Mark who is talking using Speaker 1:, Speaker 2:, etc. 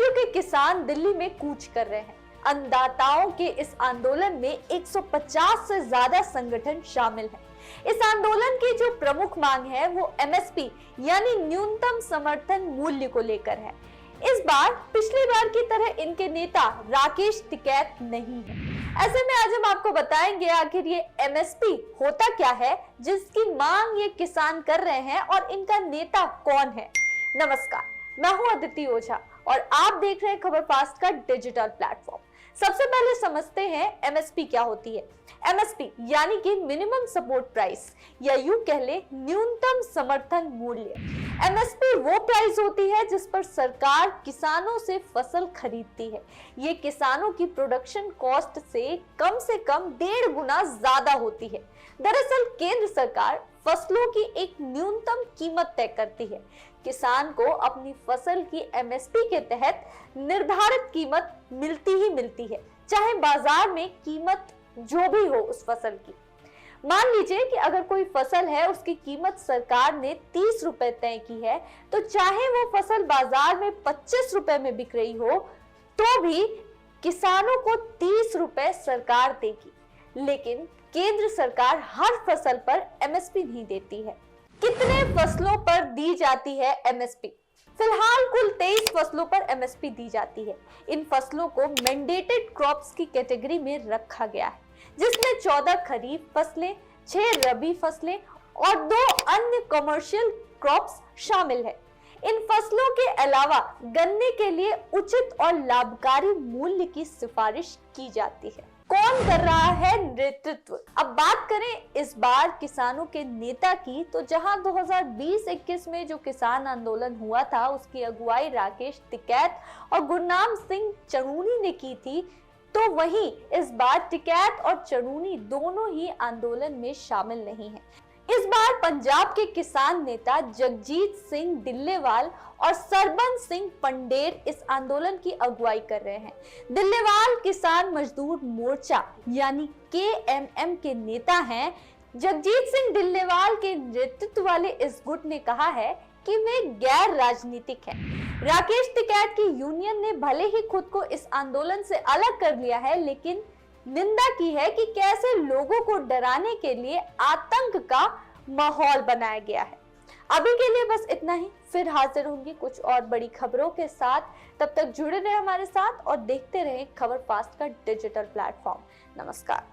Speaker 1: राज्यों के किसान दिल्ली में कूच कर रहे हैं। अन्नदाताओं के इस आंदोलन में 150 से ज्यादा संगठन शामिल हैं। इस आंदोलन की जो प्रमुख मांग है वो एमएसपी यानी न्यूनतम समर्थन मूल्य को लेकर है। इस बार पिछली बार की तरह इनके नेता राकेश टिकैत नहीं है। ऐसे में आज हम आपको बताएंगे आखिर ये एमएसपी होता क्या है जिसकी मांग ये किसान कर रहे हैं और इनका नेता कौन है। नमस्कार, मैं हूं अदिति ओझा और आप देख रहे हैं खबर फास्ट का डिजिटल प्लेटफॉर्म। सबसे पहले समझते हैं एमएसपी क्या होती है। एमएसपी यानी कि मिनिमम सपोर्ट प्राइस या यूं कह ले न्यूनतम समर्थन मूल्य। एमएसपी वो प्राइस होती है जिस पर सरकार किसानों से फसल खरीदती है। ये किसानों की प्रोडक्शन कॉस्ट से कम 1.5 गुना ज्यादा होती है। दरअसल केंद्र सरकार फसलों की एक न्यूनतम कीमत तय करती है। किसान को अपनी फसल की एमएसपी के तहत निर्धारित कीमत मिलती ही मिलती है, चाहे बाजार में कीमत जो भी हो उस फसल की। मान लीजिए कि अगर कोई फसल है उसकी कीमत सरकार ने 30 रुपए तय की है, तो चाहे वो फसल बाजार में 25 रुपए में बिक रही हो तो भी किसानों को 30 रुपए सरकार देगी। लेकिन केंद्र सरकार हर फसल पर एमएसपी नहीं देती है। कितने फसलों पर दी जाती है एमएसपी? फिलहाल कुल 23 फसलों पर एमएसपी दी जाती है। इन फसलों को मैंडेटेड क्रॉप्स की कैटेगरी में रखा गया है, जिसमें 14 खरीफ फसलें, 6 रबी फसलें और 2 अन्य कमर्शियल क्रॉप्स शामिल है। इन फसलों के अलावा गन्ने के लिए उचित और लाभकारी मूल्य की सिफारिश की जाती है। कौन कर रहा है नेतृत्व? अब बात करें इस बार किसानों के नेता की, तो जहां 2020-21 में जो किसान आंदोलन हुआ था उसकी अगुवाई राकेश टिकैत और गुरनाम सिंह चनूनी ने की थी, तो वहीं इस बार टिकैत और चनूनी दोनों ही आंदोलन में शामिल नहीं हैं। इस बार पंजाब के किसान नेता जगजीत सिंह डिल्लेवाल और सरबंस सिंह पंडेर इस आंदोलन की अगुवाई कर रहे हैं। डिल्लेवाल किसान मजदूर मोर्चा यानी केएमएम के नेता हैं। जगजीत सिंह डिल्लेवाल के नेतृत्व वाले इस गुट ने कहा है कि वे गैर राजनीतिक हैं। राकेश टिकैत की यूनियन ने भले ही खुद को इस आंदोलन से अलग कर लिया है, लेकिन निंदा की है कि कैसे लोगों को डराने के लिए आतंक का माहौल बनाया गया है। अभी के लिए बस इतना ही, फिर हाजिर होंगी कुछ और बड़ी खबरों के साथ। तब तक जुड़े रहे हमारे साथ और देखते रहे खबर फास्ट का डिजिटल प्लेटफॉर्म। नमस्कार।